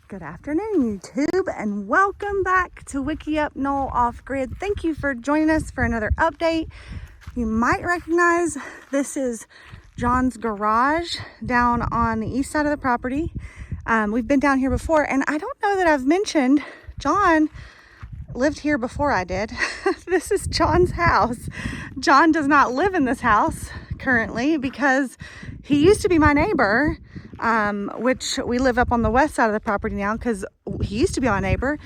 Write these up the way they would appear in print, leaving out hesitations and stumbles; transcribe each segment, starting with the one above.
Good afternoon, YouTube, and welcome back to Wiki Up Knoll Off Grid. Thank you for joining us for another update. You might recognize this is John's garage down on the east side of the property. We've been down here before, and I don't know that I've mentioned John lived here before I did. This is John's house. John does not live in this house currently because he used to be my neighbor, which we live up on the west side of the property now because he used to be my neighbor.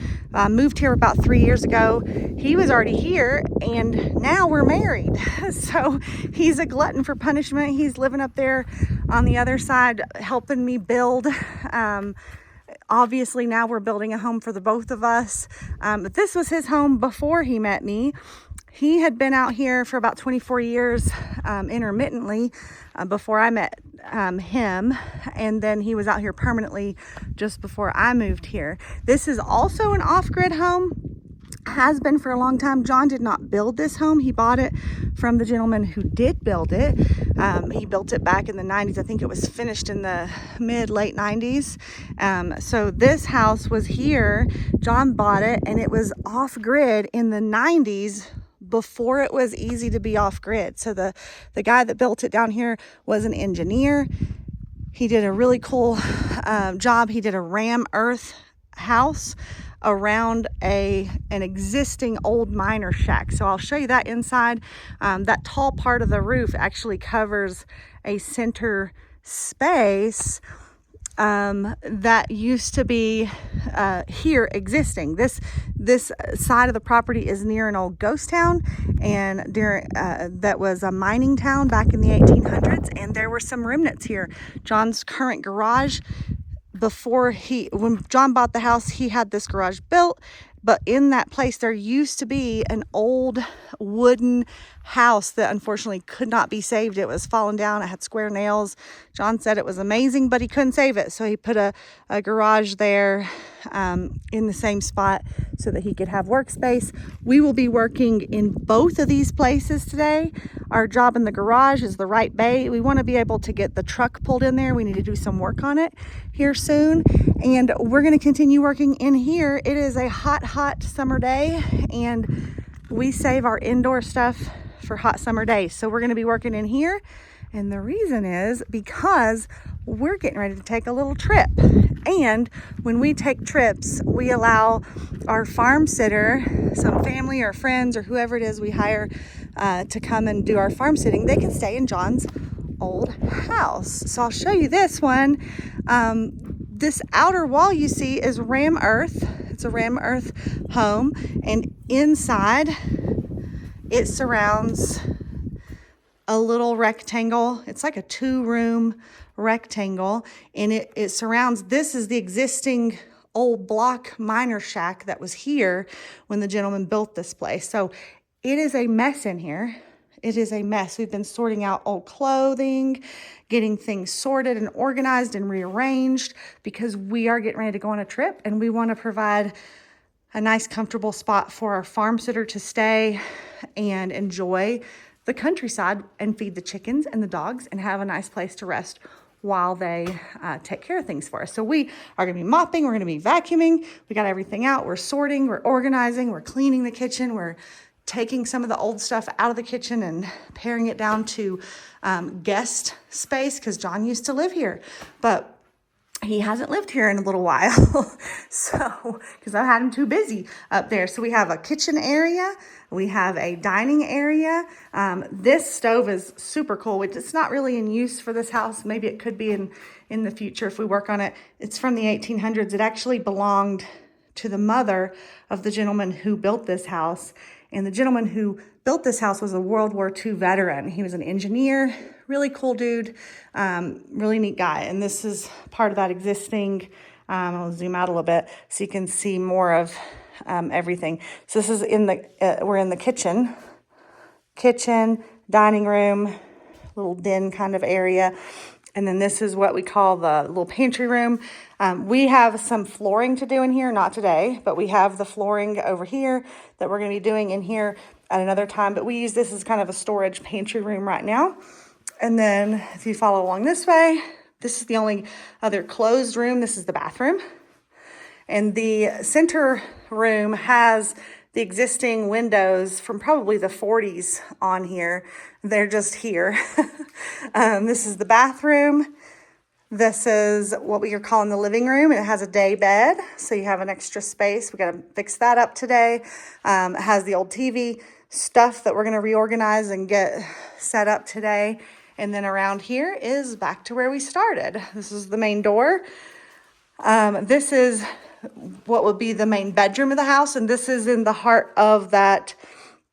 Moved here about 3 years ago. He was already here and now we're married. So he's a glutton for punishment. He's living up there on the other side helping me build. Obviously now we're building a home for the both of us. But this was his home before he met me. He had been out here for about 24 years intermittently before I met him, and then he was out here permanently just before I moved here. This is also an off-grid home, has been for a long time. John did not build this home. He bought it from the gentleman who did build it. He built it back in the 90s. I think it was finished in the late 90s. So this house was here. John bought it and it was off-grid in the 90s before it was easy to be off-grid. So the guy that built it down here was an engineer. He did a really cool job. He did a ram earth house around an existing old miner shack. So I'll show you that inside. That tall part of the roof actually covers a center space that used to be here existing. This side of the property is near an old ghost town, and that was a mining town back in the 1800s, and there were some remnants here. John's current garage, when John bought the house, he had this garage built, but in that place there used to be an old wooden house that unfortunately could not be saved. It was fallen down. It had square nails. John said it was amazing, but he couldn't save it. So he put a garage there in the same spot so that he could have workspace. We will be working in both of these places today. Our job in the garage is the right bay. We want to be able to get the truck pulled in there. We need to do some work on it here soon. And we're going to continue working in here. It is a hot summer day, and we save our indoor stuff for hot summer days. So we're going to be working in here. And the reason is because we're getting ready to take a little trip. And when we take trips, we allow our farm sitter, some family or friends or whoever it is we hire to come and do our farm sitting. They can stay in John's old house. So I'll show you this one. This outer wall you see is ram earth. It's a ram earth home, and inside it surrounds a little rectangle. It's like a 2-room rectangle, and it surrounds, this is the existing old block miner shack that was here when the gentleman built this place. So it is a mess in here. It is a mess. We've been sorting out old clothing, getting things sorted and organized and rearranged because we are getting ready to go on a trip, and we want to provide a nice, comfortable spot for our farm sitter to stay and enjoy the countryside and feed the chickens and the dogs and have a nice place to rest while they take care of things for us. So we are going to be mopping. We're going to be vacuuming. We got everything out. We're sorting. We're organizing. We're cleaning the kitchen. We're taking some of the old stuff out of the kitchen and paring it down to guest space because John used to live here, but he hasn't lived here in a little while. So, because I had him too busy up there. So we have a kitchen area. We have a dining area. This stove is super cool, which it's not really in use for this house. Maybe it could be in the future if we work on it. It's from the 1800s. It actually belonged to the mother of the gentleman who built this house. And the gentleman who built this house was a World War II veteran. He was an engineer, really cool dude, really neat guy. And this is part of that existing, I'll zoom out a little bit so you can see more of everything. So this is we're in the kitchen, dining room, little den kind of area. And then this is what we call the little pantry room. We have some flooring to do in here, not today, but we have the flooring over here that we're going to be doing in here at another time. But we use this as kind of a storage pantry room right now. And then if you follow along this way, this is the only other closed room. This is the bathroom. And the center room has the existing windows from probably the 40s on here. They're just here. This is the bathroom. This is what we are calling the living room. It has a day bed, so you have an extra space. We got to fix that up today. It has the old TV stuff that we're going to reorganize and get set up today. And then around here is back to where we started. This is the main door. This is what would be the main bedroom of the house, and this is in the heart of that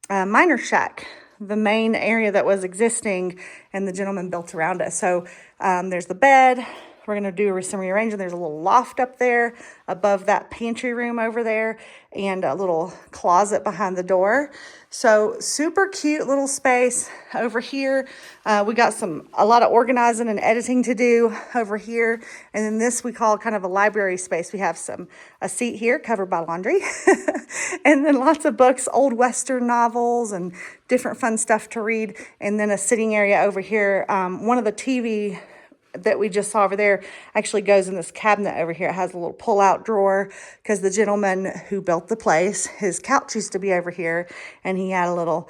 miner shack, the main area that was existing and the gentleman built around it. So there's the bed. We're going to do some rearranging. There's a little loft up there above that pantry room over there and a little closet behind the door. So super cute little space over here. We got a lot of organizing and editing to do over here. And then this we call kind of a library space. We have a seat here covered by laundry and then lots of books, old Western novels and different fun stuff to read. And then a sitting area over here. One of the TV that we just saw over there actually goes in this cabinet over here. It has a little pull-out drawer because the gentleman who built the place, his couch used to be over here, and he had a little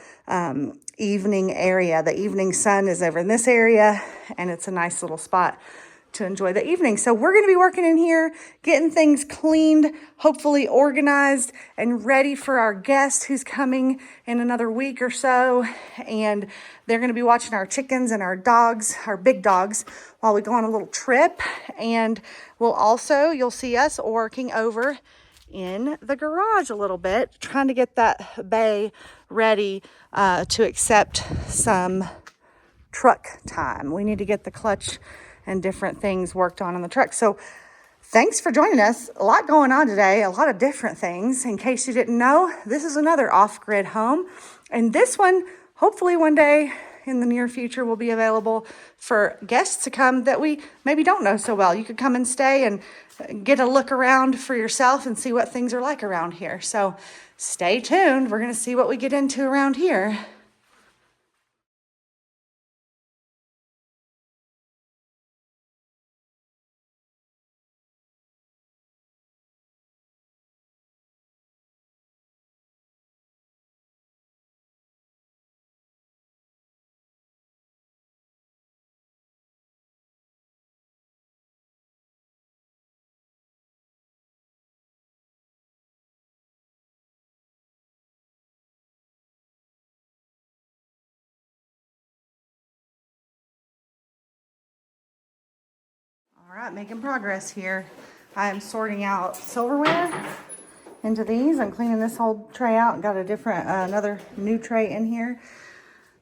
evening area. The evening sun is over in this area, and it's a nice little spot to enjoy the evening. So we're going to be working in here, getting things cleaned, hopefully organized and ready for our guest who's coming in another week or so. And they're going to be watching our chickens and our dogs, our big dogs, while we go on a little trip. And you'll see us working over in the garage a little bit, trying to get that bay ready to accept some truck time. We need to get the clutch and different things worked on the truck. So thanks for joining us. A lot going on today, a lot of different things. In case you didn't know, this is another off-grid home. And this one, hopefully one day in the near future, will be available for guests to come that we maybe don't know so well. You could come and stay and get a look around for yourself and see what things are like around here. So stay tuned. We're going to see what we get into around here. All right, making progress here. I am sorting out silverware into these. I'm cleaning this whole tray out and got another new tray in here.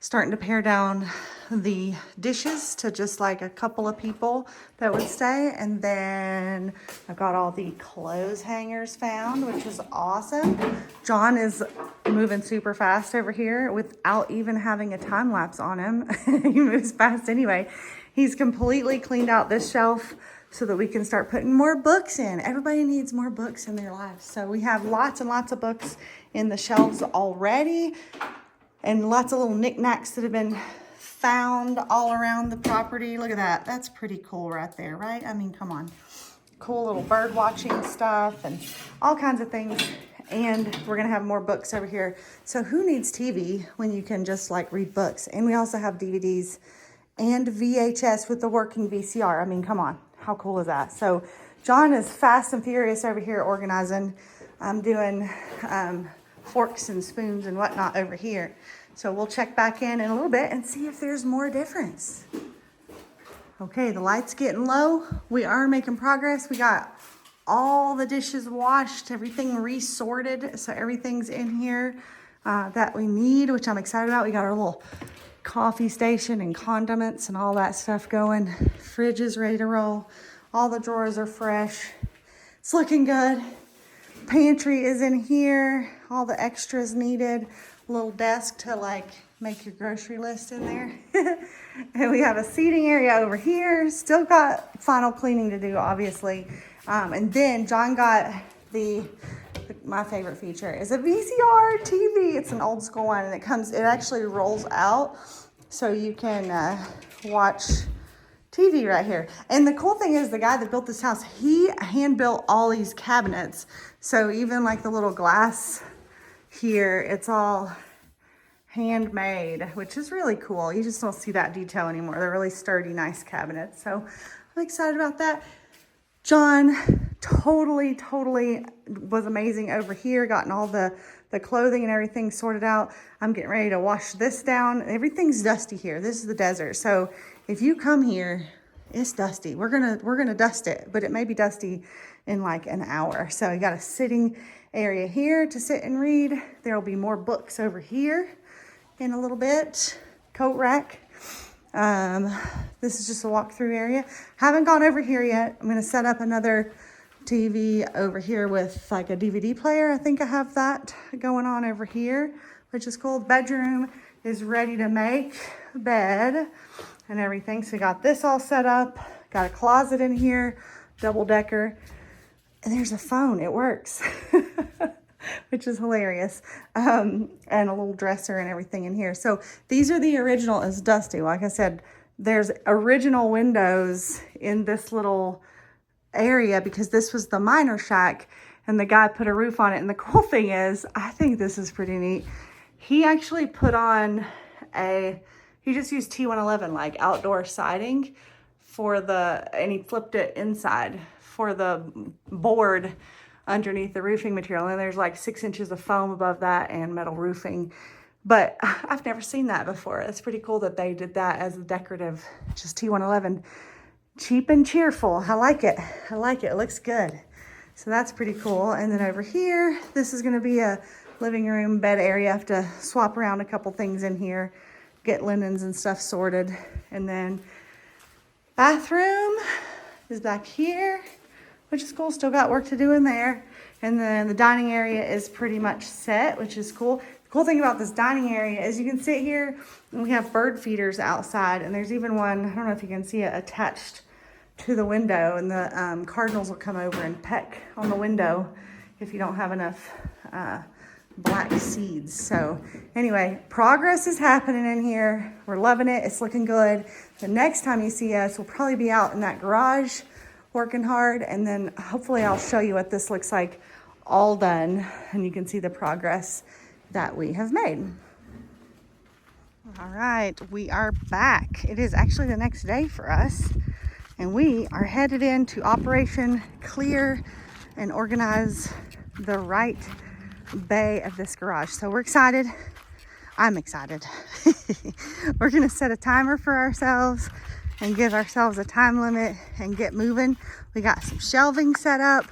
Starting to pare down the dishes to just like a couple of people that would stay. And then I've got all the clothes hangers found, which is awesome. John is moving super fast over here without even having a time lapse on him. He moves fast anyway. He's completely cleaned out this shelf so that we can start putting more books in. Everybody needs more books in their lives. So we have lots and lots of books in the shelves already, and lots of little knickknacks that have been found all around the property. Look at that. That's pretty cool right there, right? I mean, come on. Cool little bird watching stuff and all kinds of things. And we're going to have more books over here. So who needs TV when you can just like read books? And we also have DVDs and VHS with the working VCR. I mean, come on. How cool is that? So John is fast and furious over here organizing. I'm doing forks and spoons and whatnot over here. So we'll check back in a little bit and see if there's more difference. Okay, the light's getting low. We are making progress. We got all the dishes washed, everything resorted. So everything's in here that we need, which I'm excited about. We got our little coffee station and condiments and all that stuff going. Fridge is ready to roll. All the drawers are fresh. It's looking good. Pantry is in here. All the extras needed. A little desk to like make your grocery list in there. And we have a seating area over here. Still got final cleaning to do, obviously. And then John got my favorite feature is a VCR TV. It's an old school one, and it actually rolls out so you can watch TV right here. And the cool thing is the guy that built this house, he hand built all these cabinets. So even like the little glass here, it's all handmade, which is really cool. You just don't see that detail anymore. They're really sturdy, nice cabinets. So I'm excited about that. John totally was amazing over here, gotten all the clothing and everything sorted out. I'm getting ready to wash this down. Everything's dusty here. This is the desert. So if you come here, it's dusty. We're gonna dust it, but it may be dusty in like an hour. So you got a sitting area here to sit and read. There will be more books over here in a little bit. Coat rack. This is just a walkthrough area. Haven't gone over here yet. I'm gonna set up another TV over here with like a DVD player. I think I have that going on over here, which is cool. The bedroom is ready to make, bed and everything. So we got this all set up. Got a closet in here, double decker. And there's a phone, it works. Which is hilarious. And a little dresser and everything in here. So these are the original. It's dusty. Like I said, there's original windows in this little area because this was the miner shack and the guy put a roof on it. And the cool thing is, I think this is pretty neat. He actually put on he just used T111 like outdoor siding for and he flipped it inside for the board underneath the roofing material. And there's like 6 inches of foam above that and metal roofing. But I've never seen that before. It's pretty cool that they did that as a decorative, just T111. Cheap and cheerful. I like it. I like it. It looks good. So that's pretty cool. And then over here, this is going to be a living room bed area. I have to swap around a couple things in here, get linens and stuff sorted. And then bathroom is back here, which is cool. Still got work to do in there. And then the dining area is pretty much set, which is cool. The cool thing about this dining area is you can sit here and we have bird feeders outside. And there's even one, I don't know if you can see it, attached to the window. And the cardinals will come over and peck on the window if you don't have enough black seeds. So anyway, progress is happening in here. We're loving it. It's looking good. The next time you see us, we'll probably be out in that garage working hard, and then hopefully I'll show you what this looks like all done and you can see the progress that we have made. All right, we are back. It is actually the next day for us and we are headed into Operation Clear and organize the right bay of this garage. So we're excited. I'm excited. We're gonna set a timer for ourselves and give ourselves a time limit and get moving. We got some shelving set up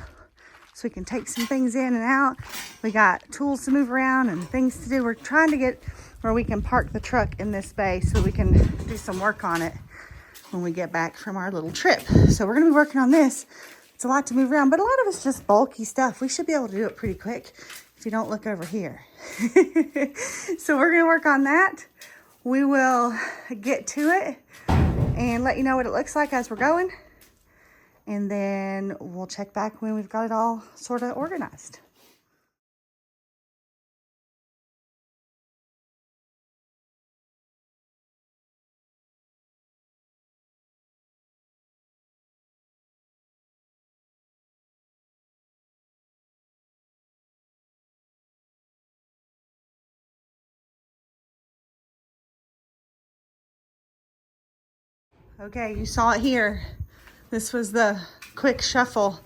so we can take some things in and out. We got tools to move around and things to do. We're trying to get where we can park the truck in this bay so we can do some work on it when we get back from our little trip. So we're gonna be working on this. It's a lot to move around, but a lot of it's just bulky stuff. We should be able to do it pretty quick if you don't look over here. So we're gonna work on that. We will get to it and let you know what it looks like as we're going. And then we'll check back when we've got it all sort of organized. Okay, you saw it here. This was the quick shuffle.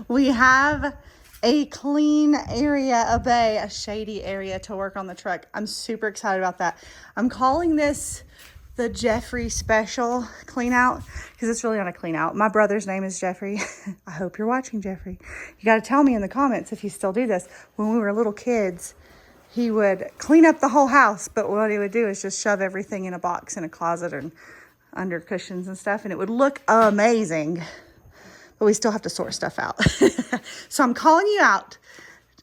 We have a clean area, a bay, a shady area to work on the truck. I'm super excited about that. I'm calling this the Jeffrey Special Clean Out because it's really not a clean out. My brother's name is Jeffrey. I hope you're watching, Jeffrey. You got to tell me in the comments if you still do this. When we were little kids, he would clean up the whole house, but what he would do is just shove everything in a box in a closet and under cushions and stuff, and it would look amazing, but we still have to sort stuff out. So I'm calling you out.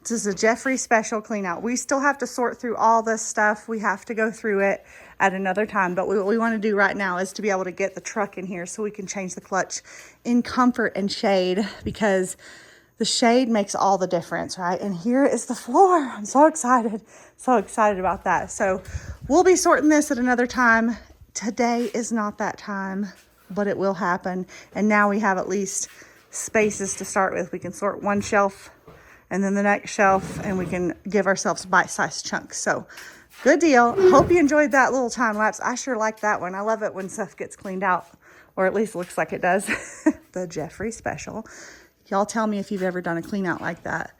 This is a Jeffrey Special Clean Out. We still have to sort through all this stuff. We have to go through it at another time, but what we want to do right now is to be able to get the truck in here so we can change the clutch in comfort and shade, because the shade makes all the difference, right? And here is the floor. I'm so excited about that. So we'll be sorting this at another time. today is not that time, but it will happen. And now we have at least spaces to start with. We can sort one shelf and then the next shelf, and we can give ourselves bite-sized chunks. So good deal. Hope you enjoyed that little time lapse. I sure like that one. I love it when stuff gets cleaned out, or at least looks like it does. The Jeffrey special. Y'all tell me if you've ever done a clean out like that.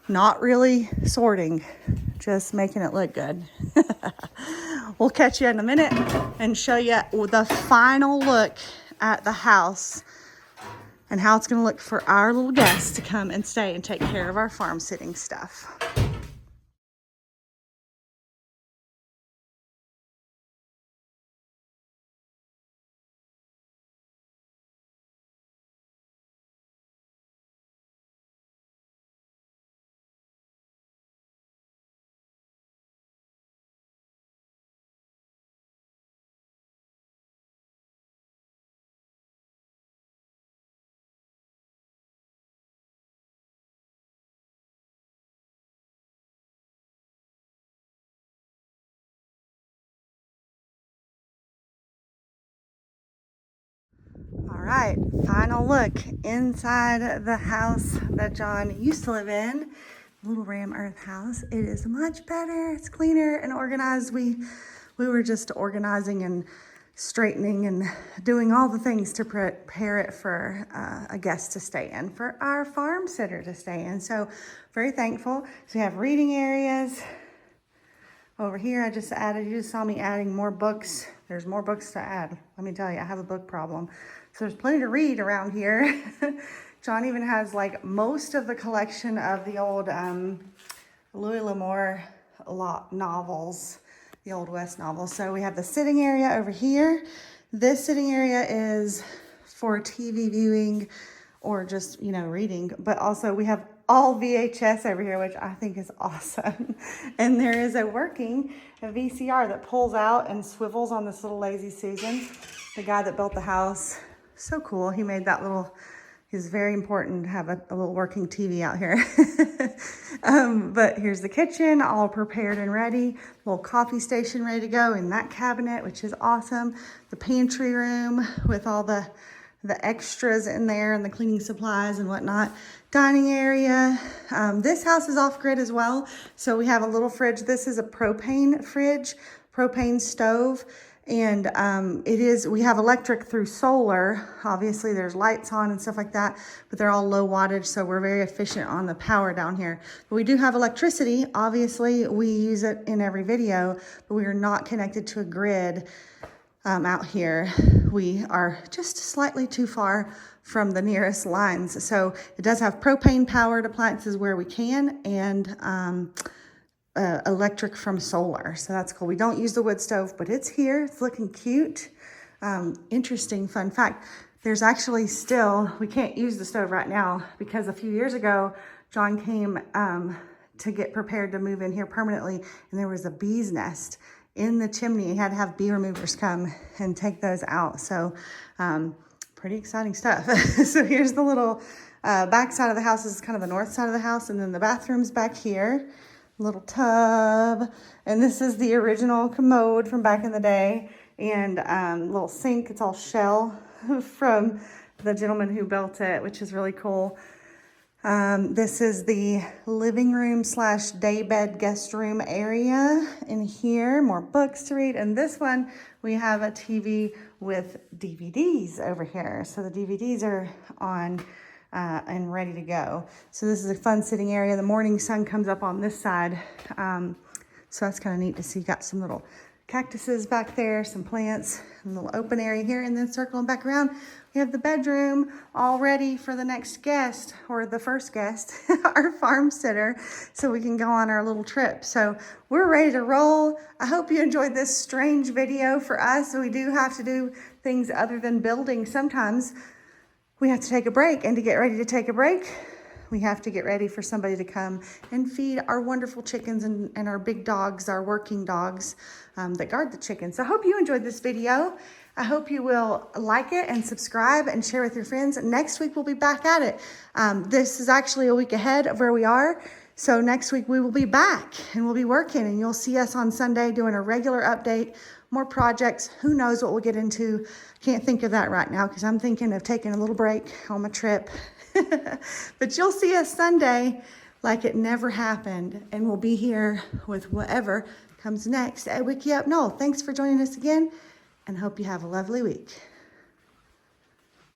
Not really sorting, just making it look good. We'll catch you in a minute and show you the final look at the house and how it's going to look for our little guests to come and stay and take care of our farm sitting stuff. All right, final look inside the house that John used to live in, Little Ram Earth house. It is much better. It's cleaner and organized. We were just organizing and straightening and doing all the things to prepare it for a guest to stay in, for our farm sitter to stay in. So very thankful. So we have reading areas. Over here, I just added, you just saw me adding more books. There's more books to add. Let me tell you, I have a book problem. So there's plenty to read around here. John even has like most of the collection of the old Louis L'Amour novels, the Old West novels. So we have the sitting area over here. This sitting area is for TV viewing or just, you know, reading. But also we have all VHS over here, which I think is awesome. And there is a working VCR that pulls out and swivels on this little Lazy Susan. The guy that built the house, so cool. He made that little, it's very important to have a little working TV out here. But here's the kitchen, all prepared and ready. Little coffee station ready to go in that cabinet, which is awesome. The pantry room with all the extras in there and the cleaning supplies and whatnot. Dining area. This house is off grid as well. So we have a little fridge. This is a propane fridge, propane stove. And we have electric through solar. Obviously there's lights on and stuff like that, but they're all low wattage. So we're very efficient on the power down here. But we do have electricity. Obviously we use it in every video, but we are not connected to a grid out here. We are just slightly too far from the nearest lines. So it does have propane powered appliances where we can, and electric from solar. So that's cool. We don't use the wood stove, but it's here. It's looking cute. Interesting fun fact. There's actually still, we can't use the stove right now because a few years ago, John came to get prepared to move in here permanently, and there was a bee's nest in the chimney. He had to have bee removers come and take those out. So pretty exciting stuff. So here's the little back side of the house. This is kind of the north side of the house, and then the bathroom's back here. Little tub, and this is the original commode from back in the day, and little sink. It's all shell from the gentleman who built it, which is really cool. This is the living room / daybed guest room area in here. More books to read. And this one, we have a TV with DVDs over here. So the DVDs are on and ready to go. So this is a fun sitting area. The morning sun comes up on this side. So that's kind of neat to see. Got some little cactuses back there, some plants, a little open area here, and then circling back around, we have the bedroom all ready for the next guest, or the first guest, our farm sitter, so we can go on our little trip. So we're ready to roll. I hope you enjoyed this strange video for us. We do have to do things other than building. Sometimes we have to take a break, and to get ready to take a break, we have to get ready for somebody to come and feed our wonderful chickens and our big dogs, our working dogs that guard the chickens. So I hope you enjoyed this video. I hope you will like it and subscribe and share with your friends. Next week, we'll be back at it. This is actually a week ahead of where we are. So next week we will be back and we'll be working, and you'll see us on Sunday doing a regular update more projects. Who knows what we'll get into? Can't think of that right now because I'm thinking of taking a little break on my trip. But you'll see us Sunday like it never happened, and we'll be here with whatever comes next at Wickiup Knoll. Thanks for joining us again, and hope you have a lovely week.